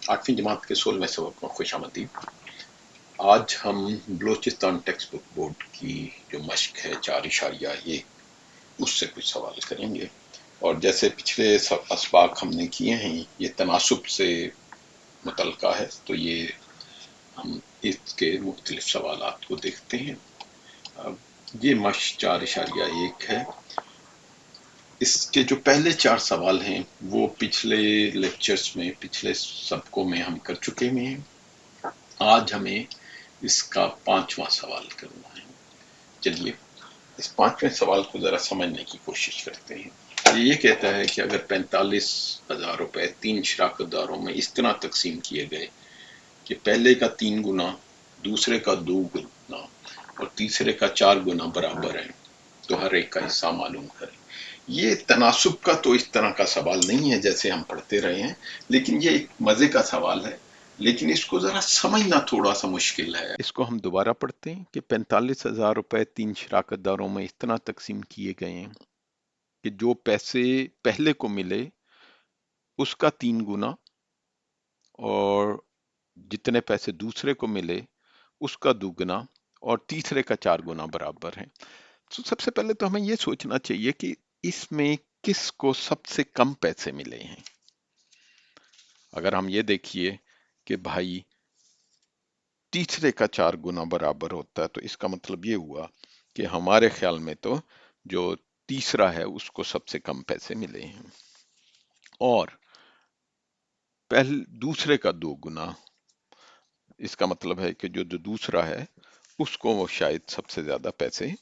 8वीं जमात के 16वें सबक में खुशामदीद। आज हम बलोचिस्तान टेक्स्ट बुक बोर्ड की जो मश्क है 4.1 उससे कुछ सवाल करेंगे। और जैसे पिछले सब असबाक हमने किए हैं ये तनासुब से मुतल्का है, तो ये हम इसके मुख्तलिफ सवालात को देखते हैं। अब ये मश्क 4.1 है। इसके जो पहले 4 सवाल हैं वो पिछले लेक्चर्स में, पिछले सबकों में हम कर चुके हैं। आज हमें इसका 5वां सवाल करना है। चलिए इस 5वें सवाल को जरा समझने की कोशिश करते हैं। ये कहता है कि अगर 45,000 रुपए 3 शराकतदारों में इस तरह तकसीम किए गए कि पहले का 3 गुना, दूसरे का 2 गुना और तीसरे का 4 गुना बराबर है, तो हर एक का हिस्सा मालूम करें। ये तनासुब का तो इस तरह का सवाल नहीं है जैसे हम पढ़ते रहे हैं, लेकिन ये एक मजे का सवाल है। लेकिन इसको जरा समझना थोड़ा सा मुश्किल है। इसको हम दोबारा पढ़ते हैं कि 45,000 रुपए 3 शराकतदारों में इस तरह तकसीम किए गए हैं कि जो पैसे पहले को मिले उसका 3 गुना और जितने पैसे दूसरे को मिले उसका दुगना और तीसरे का 4 गुना बराबर है। तो सबसे पहले तो हमें ये सोचना चाहिए कि इसमें किसको सबसे कम पैसे मिले हैं। अगर हम ये देखिए कि भाई तीसरे का 4 गुना बराबर होता है, तो इसका मतलब ये हुआ कि हमारे ख्याल में तो जो तीसरा है उसको सबसे कम पैसे मिले हैं। और पहले दूसरे का 2 गुना, इसका मतलब है कि जो दूसरा है उसको वो शायद सबसे ज्यादा पैसे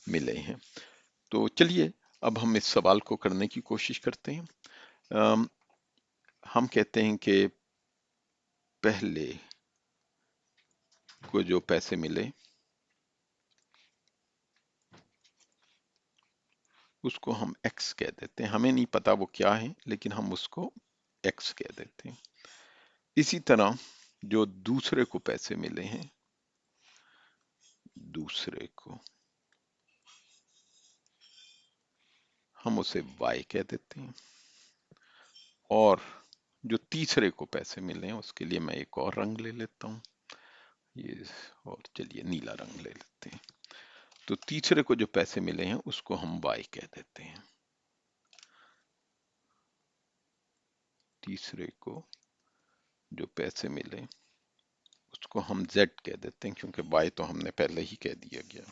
मिले हैं। तो चलिए अब हम इस सवाल को करने की कोशिश करते हैं। हम कहते हैं कि पहले को जो पैसे मिले उसको हम x कह देते हैं। हमें नहीं पता वो क्या है, लेकिन हम उसको x कह देते हैं। इसी तरह जो दूसरे को पैसे मिले हैं, दूसरे को हम उसे y कह देते हैं। और जो तीसरे को पैसे मिले हैं उसके लिए मैं एक और रंग ले लेता हूं, ये, और चलिए नीला रंग ले लेते हैं। तो तीसरे को जो पैसे मिले हैं उसको हम y कह देते हैं। तीसरे को जो पैसे मिले उसको हम z कह देते हैं, क्योंकि y तो हमने पहले ही कह दिया गया।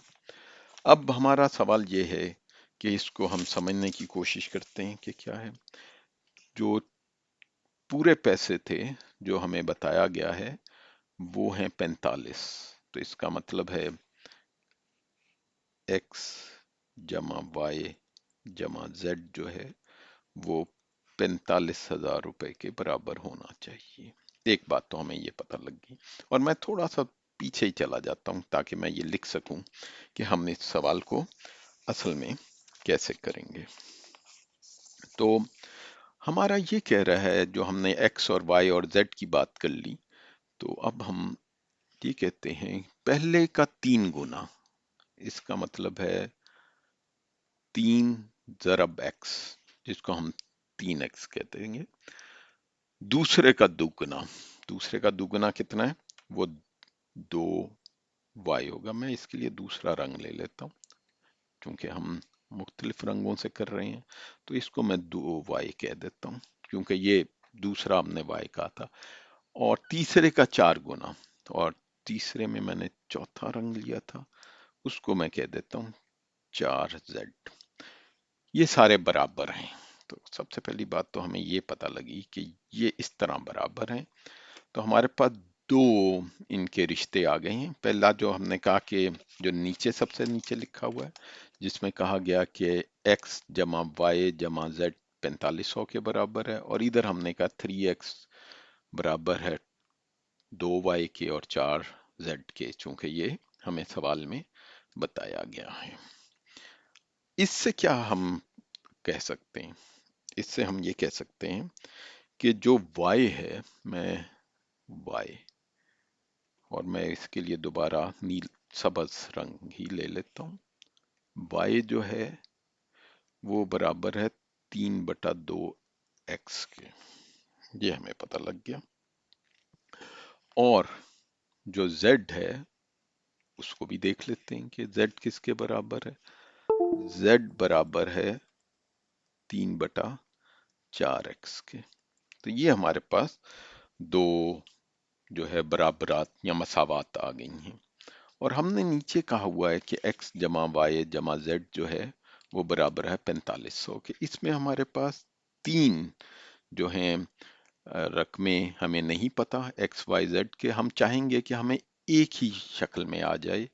अब हमारा सवाल ये है कि इसको हम समझने की कोशिश करते हैं कि क्या है। जो पूरे पैसे थे जो हमें बताया गया है वो हैं 45। तो इसका मतलब है x जमा y जमा z जो है वो 45,000 रुपए के बराबर होना चाहिए। एक बात तो हमें ये पता लग गई। और मैं थोड़ा सा पीछे ही चला जाता हूं ताकि मैं ये लिख सकूं कि हम इस सवाल को असल में कैसे करेंगे। तो हमारा ये कह रहा है, जो हमने x और y और z की बात कर ली, तो अब हम ये कहते हैं पहले का 3 गुना, इसका मतलब है 3 ज़रब x, जिसको हम 3x कहते हैं। दूसरे का दुगना, दूसरे का दुगना कितना है, वो 2y होगा। मैं इसके लिए दूसरा रंग ले लेता हूँ, क्योंकि हम मुख्तलिफ रंगों से कर रहे हैं, तो इसको मैं 2y कह देता हूँ, क्योंकि ये दूसरा हमने y कहा था। और तीसरे का 4 गुना, और तीसरे में मैंने चौथा रंग लिया था, उसको मैं कह देता हूँ 4z। ये सारे बराबर हैं। तो सबसे पहली बात तो हमें ये पता लगी कि ये इस तरह बराबर हैं। तो हमारे पास दो इनके रिश्ते आ गए हैं। पहला जो हमने कहा कि जो नीचे सबसे नीचे लिखा हुआ है, जिसमें कहा गया कि x जमा वाई जमा z 4500 के बराबर है, और इधर हमने कहा 3x बराबर है 2y के और 4z के, चूंकि ये हमें सवाल में बताया गया है। इससे क्या हम कह सकते हैं? इससे हम ये कह सकते हैं कि जो y है, मैं y, और मैं इसके लिए दोबारा नील सबज रंग ही ले लेता हूँ। y जो है वो बराबर है 3/2 x के। ये हमें पता लग गया। और जो z है उसको भी देख लेते हैं कि z किसके बराबर है। z बराबर है 3/4x के। तो ये हमारे पास दो जो है बराबरात या मसावात आ गई हैं। और हमने नीचे कहा हुआ है कि x जमा वाई जमा z जो है वो बराबर है 4500 के। इसमें हमारे पास तीन जो हैं रकमें हमें नहीं पता एक्स वाई जेड के। हम चाहेंगे कि हमें एक ही शक्ल में आ जाए,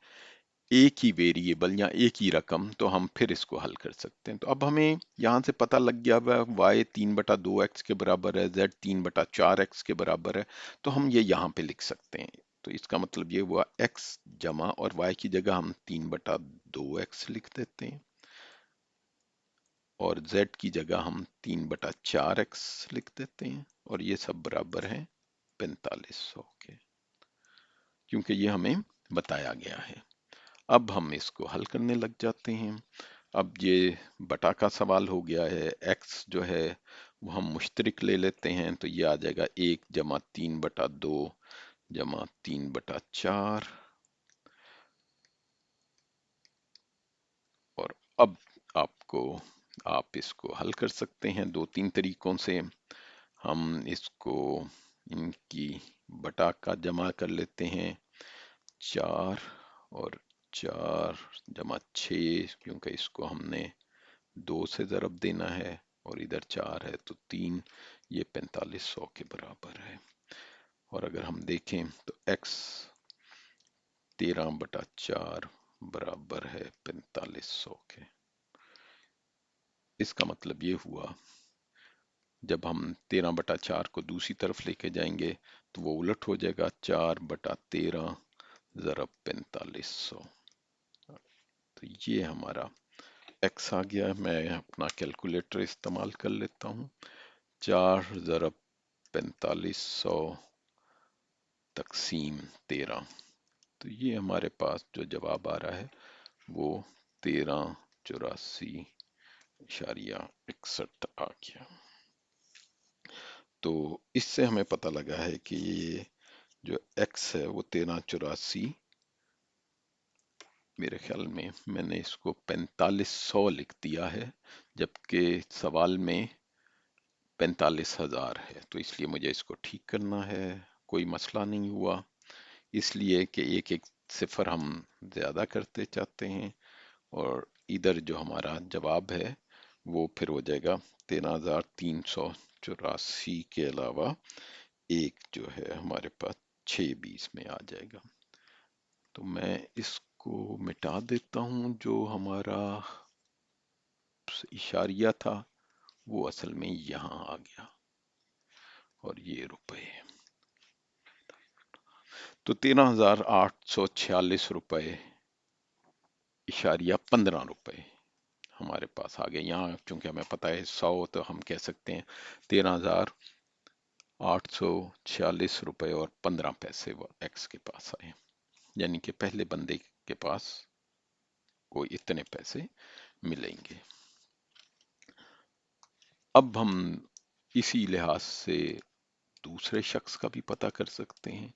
एक ही वेरिएबल या एक ही रकम, तो हम फिर इसको हल कर सकते हैं। तो अब हमें यहाँ से पता लग गया हुआ वाई 3/2x के बराबर है, z 3/4x के बराबर है, तो हम ये यहाँ पे लिख सकते हैं। तो इसका मतलब ये हुआ x जमा और y की जगह हम 3/2x लिख देते हैं और z की जगह हम 3/4x लिख देते हैं और ये सब बराबर है 4500 के, क्योंकि ये हमें बताया गया है। अब हम इसको हल करने लग जाते हैं। अब ये बटा का सवाल हो गया है, x जो है वो हम मुश्तरिक ले लेते हैं, तो ये आ जाएगा 1 जमा 3/2 जमा 3/4। और अब आप इसको हल कर सकते हैं दो तीन तरीकों से। हम इसको इनकी बटा का जमा कर लेते हैं 4 और 4 जमा 6, क्योंकि इसको हमने 2 से ज़रब देना है और इधर 4 है तो 3, ये 4500 के बराबर है। और अगर हम देखें तो x 13/4 बराबर है 4500 के। इसका मतलब ये हुआ जब हम 13/4 को दूसरी तरफ लेके जाएंगे तो वो उलट हो जाएगा, 4/13 ज़रब 4500। तो ये हमारा x आ गया। मैं अपना कैलकुलेटर इस्तेमाल कर लेता हूँ। 4 ज़रब 4500 तकसीम 13, तो ये हमारे पास जो जवाब आ रहा है वो 1384.61 आ गया। तो इससे हमें पता लगा है कि ये जो x है वो 1384, मेरे ख्याल में मैंने इसको 4500 लिख दिया है, जबकि सवाल में 45,000 है, तो इसलिए मुझे इसको ठीक करना है। कोई मसला नहीं हुआ, इसलिए कि एक एक सिफर हम ज्यादा करते चाहते हैं और इधर जो हमारा जवाब है वो फिर हो जाएगा 13,384 के अलावा एक जो है हमारे पास 6 20 में आ जाएगा। तो मैं इसको मिटा देता हूँ। जो हमारा इशारिया था वो असल में यहाँ आ गया और ये रुपए, तो 13,846 रुपए इशारिया 15 रुपए हमारे पास आ गए। यहाँ चूंकि हमें पता है 100, तो हम कह सकते हैं 13,846 रुपए और 15 पैसे वो एक्स के पास आए, यानी कि पहले बंदे के पास को इतने पैसे मिलेंगे। अब हम इसी लिहाज से दूसरे शख्स का भी पता कर सकते हैं,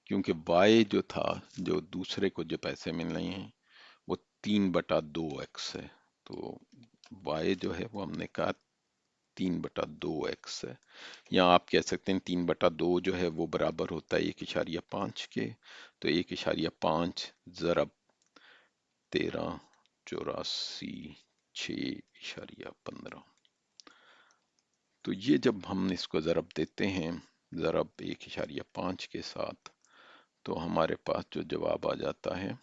क्योंकि वाई जो था, जो दूसरे को जो पैसे मिल रहे हैं वो 3/2x है। तो वाई जो है वो हमने कहा 3/2x है, या आप कह सकते हैं 3/2 जो है वो बराबर होता है 1.5 के। तो 1.5 ज़रब 13,84,6.15। तो ये जब हम इसको ज़रब देते हैं ज़रब 1.5 के साथ, तो हमारे पास जो जवाब आ जाता है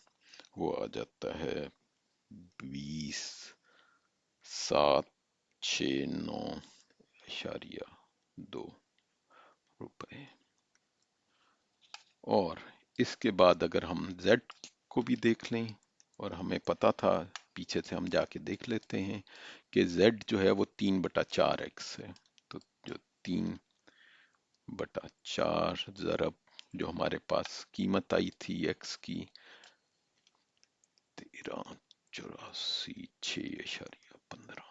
वो आ जाता है 20,769.2 रुपए। और इसके बाद अगर हम z को भी देख लें, और हमें पता था, पीछे से हम जाके देख लेते हैं कि z जो है वो 3/4x है। तो जो 3/4 ज़रब जो हमारे पास कीमत आई थी x की 13,84,6.15,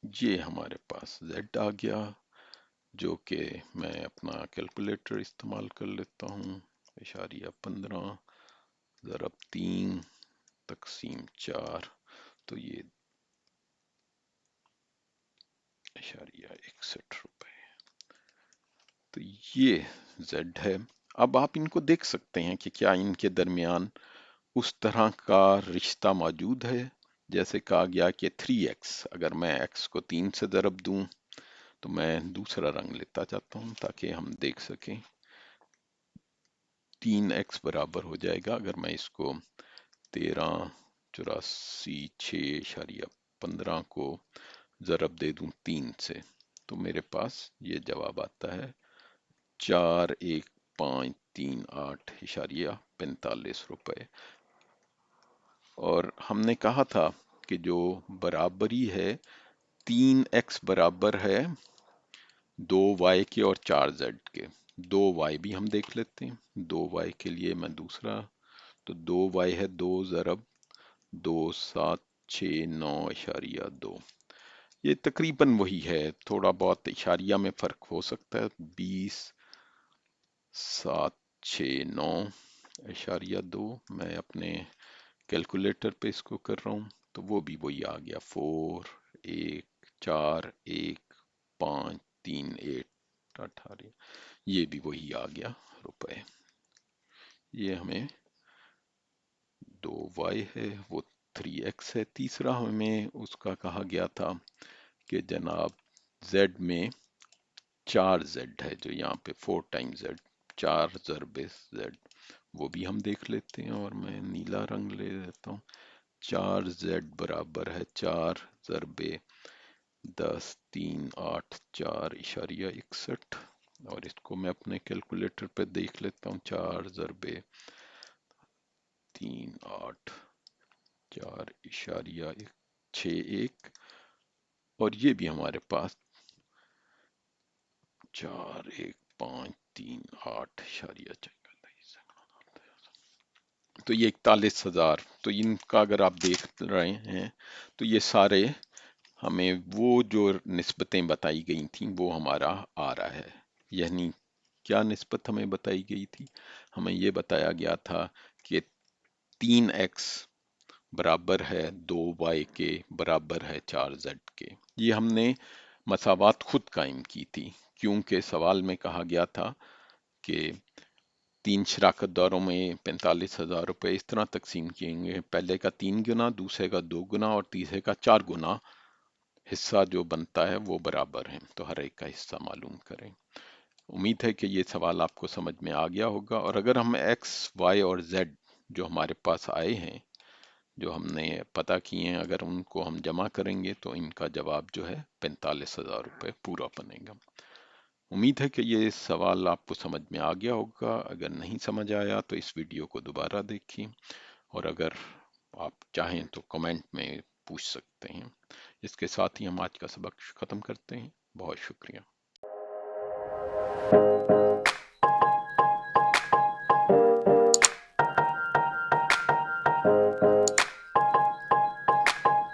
ये हमारे पास z आ गया। جو کہ میں اپنا کیلکولیٹر استعمال کر لیتا ہوں. 15 ضرب 3 تقسیم 4، تو یہ 61 روپے. تو یہ زیڈ ہے. اب آپ ان کو دیکھ سکتے ہیں کہ کیا ان کے درمیان اس طرح کا رشتہ موجود ہے. جیسے کہا گیا کہ 3x، اگر میں x کو 3 سے ضرب دوں تو میں دوسرا رنگ لیتا جاتا ہوں تاکہ ہم دیکھ سکیں. 3x برابر ہو جائے گا اگر میں اس کو 13 84 6.15 کو ضرب دے دوں 3 سے، تو میرے پاس یہ جواب آتا ہے 4153.45 روپے. اور ہم نے کہا تھا کہ جو برابری ہے 3x برابر ہے 2y کے اور 4z کے. 2y بھی ہم دیکھ لیتے ہیں. 2y کے لیے میں دوسرا، تو 2y ہے 2 ضرب 2769.2. یہ تقریباً وہی ہے، تھوڑا بہت اشاریہ میں فرق ہو سکتا ہے. 20769.2 میں اپنے کیلکولیٹر پہ اس کو کر رہا ہوں تو وہ بھی وہی آ گیا 414538. یہ بھی وہی آ گیا روپے. یہ ہمیں 2y ہے، وہ 3x ہے. تیسرا ہمیں اس کا کہا گیا تھا کہ جناب z میں 4z ہے، جو یہاں پہ 4 ٹائم z، 4 ضرب z. وہ بھی ہم دیکھ لیتے ہیں اور میں نیلا رنگ لے لیتا ہوں. 4z برابر ہے 4 ضرب 10 3 8 4.61. اور اس کو میں اپنے کیلکولیٹر پہ دیکھ لیتا ہوں. 4 ضرب 3 8 4.61، اور یہ بھی ہمارے پاس 4153.8. تو یہ 41,000. تو ان کا اگر آپ دیکھ رہے ہیں تو یہ سارے ہمیں وہ جو نسبتیں بتائی گئی تھیں وہ ہمارا آ رہا ہے. یعنی کیا نسبت ہمیں بتائی گئی تھی؟ ہمیں یہ بتایا گیا تھا کہ 3x برابر ہے 2y کے برابر ہے 4z کے. یہ ہم نے مساوات خود قائم کی تھی، کیونکہ سوال میں کہا گیا تھا کہ 3 شراکت داروں میں 45,000 روپے اس طرح تقسیم کیے گے، پہلے کا 3 گنا، دوسرے کا 2 گنا اور تیسرے کا 4 گنا حصہ جو بنتا ہے وہ برابر ہیں، تو ہر ایک کا حصہ معلوم کریں. امید ہے کہ یہ سوال آپ کو سمجھ میں آ گیا ہوگا. اور اگر ہم x y اور z جو ہمارے پاس آئے ہیں، جو ہم نے پتہ کیے ہیں، اگر ان کو ہم جمع کریں گے تو ان کا جواب جو ہے 45,000 روپے پورا بنے گا. امید ہے کہ یہ سوال آپ کو سمجھ میں آ گیا ہوگا. اگر نہیں سمجھ آیا تو اس ویڈیو کو دوبارہ دیکھیں، اور اگر آپ چاہیں تو کمنٹ میں پوچھ سکتے ہیں. اس کے ساتھ ہی ہم آج کا سبق ختم کرتے ہیں. بہت شکریہ.